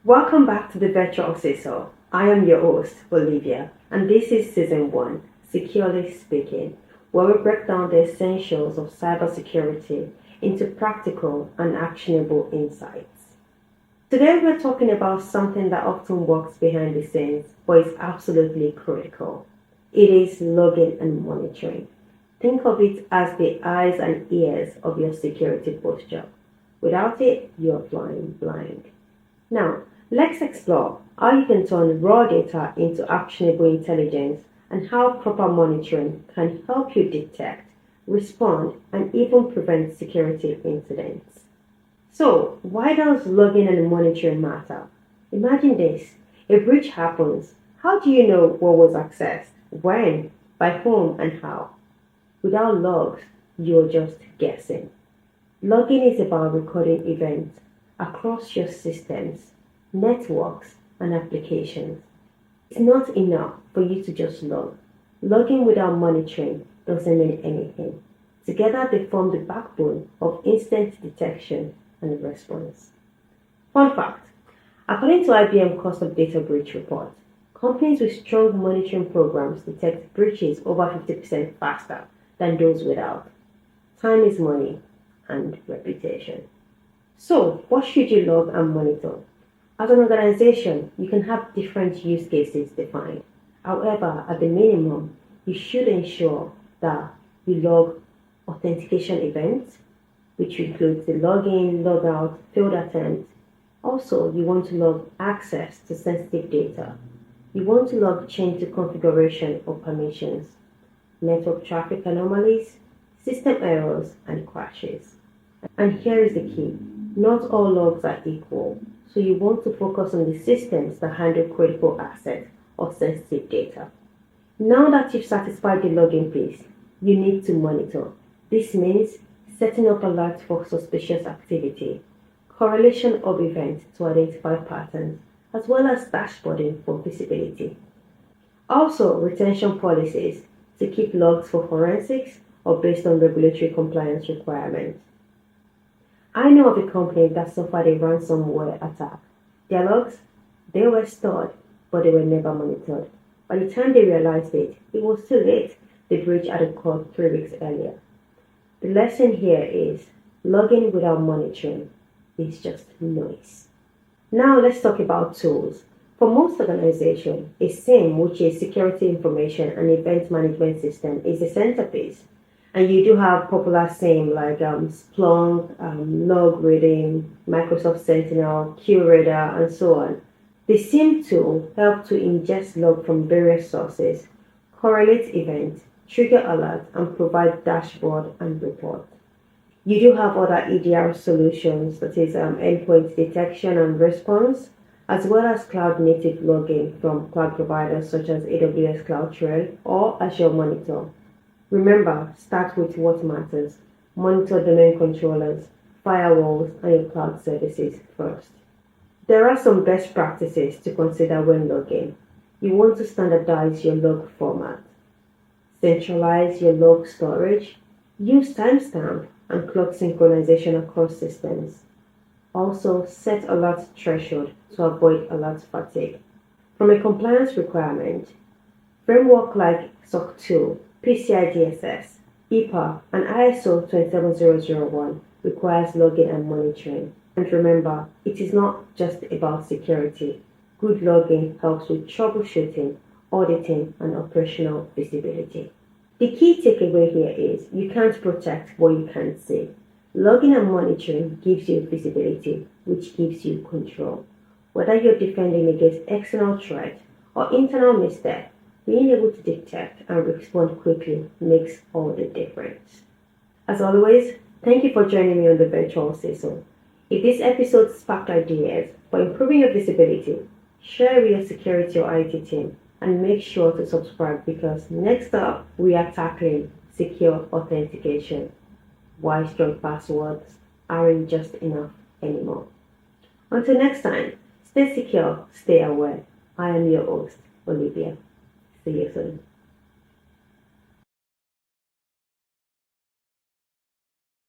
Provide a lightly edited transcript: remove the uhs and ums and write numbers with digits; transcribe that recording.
Welcome back to the Virtual CISO. I am your host, Olivia, and this is Season 1, Securely Speaking, where we break down the essentials of cybersecurity into practical and actionable insights. Today we're talking about something that often works behind the scenes, but is absolutely critical. It is logging and monitoring. Think of it as the eyes and ears of your security posture. Without it, you're flying blind. Now, let's explore how you can turn raw data into actionable intelligence and how proper monitoring can help you detect, respond, and even prevent security incidents. So, why does logging and monitoring matter? Imagine this. A breach happens. How do you know what was accessed, when, by whom, and how? Without logs, you're just guessing. Logging is about recording events across your systems, networks, and applications. It's not enough for you to just log. Logging without monitoring doesn't mean anything. Together, they form the backbone of incident detection and response. Fun fact: according to IBM Cost of Data Breach Report, companies with strong monitoring programs detect breaches over 50% faster than those without. Time is money and reputation. So, what should you log and monitor? As an organization, you can have different use cases defined. However, at the minimum, you should ensure that you log authentication events, which includes the login, logout, failed attempts. Also, you want to log access to sensitive data. You want to log change to configuration or permissions, network traffic anomalies, system errors, and crashes. And here is the key: not all logs are equal, so you want to focus on the systems that handle critical assets or sensitive data. Now that you've satisfied the login piece, you need to monitor. This means setting up alerts for suspicious activity, correlation of events to identify patterns, as well as dashboarding for visibility. Also, retention policies to keep logs for forensics or based on regulatory compliance requirements. I know of a company that suffered a ransomware attack. Their logs, they were stored, but they were never monitored. By the time they realized it was too late. The breach had occurred 3 weeks earlier. The lesson here is logging without monitoring is just noise. Now let's talk about tools. For most organizations, a SIEM, which is Security Information and Event Management System, is the centerpiece. And you do have popular SIEM like Splunk, Log Reading, Microsoft Sentinel, QRadar, and so on. The SIEM tool helps to ingest log from various sources, correlate events, trigger alerts, and provide dashboard and report. You do have other EDR solutions, that is endpoint detection and response, as well as cloud-native logging from cloud providers such as AWS CloudTrail or Azure Monitor. Remember, start with what matters. Monitor domain controllers, firewalls, and your cloud services first. There are some best practices to consider when logging. You want to standardize your log format, centralize your log storage, use timestamp and clock synchronization across systems. Also, set alert threshold to avoid alert fatigue. From a compliance requirement, framework like SOC 2, PCI DSS, EPA, and ISO 27001 requires logging and monitoring. And remember, it is not just about security. Good logging helps with troubleshooting, auditing, and operational visibility. The key takeaway here is you can't protect what you can't see. Logging and monitoring gives you visibility, which gives you control. Whether you're defending against external threat or internal misstep, being able to detect and respond quickly makes all the difference. As always, thank you for joining me on the Virtual CISO. If this episode sparked ideas for improving your visibility, share with your security or IT team and make sure to subscribe, because next up we are tackling secure authentication. Why strong passwords aren't just enough anymore. Until next time, stay secure, stay aware. I am your host, Olivia. See you soon.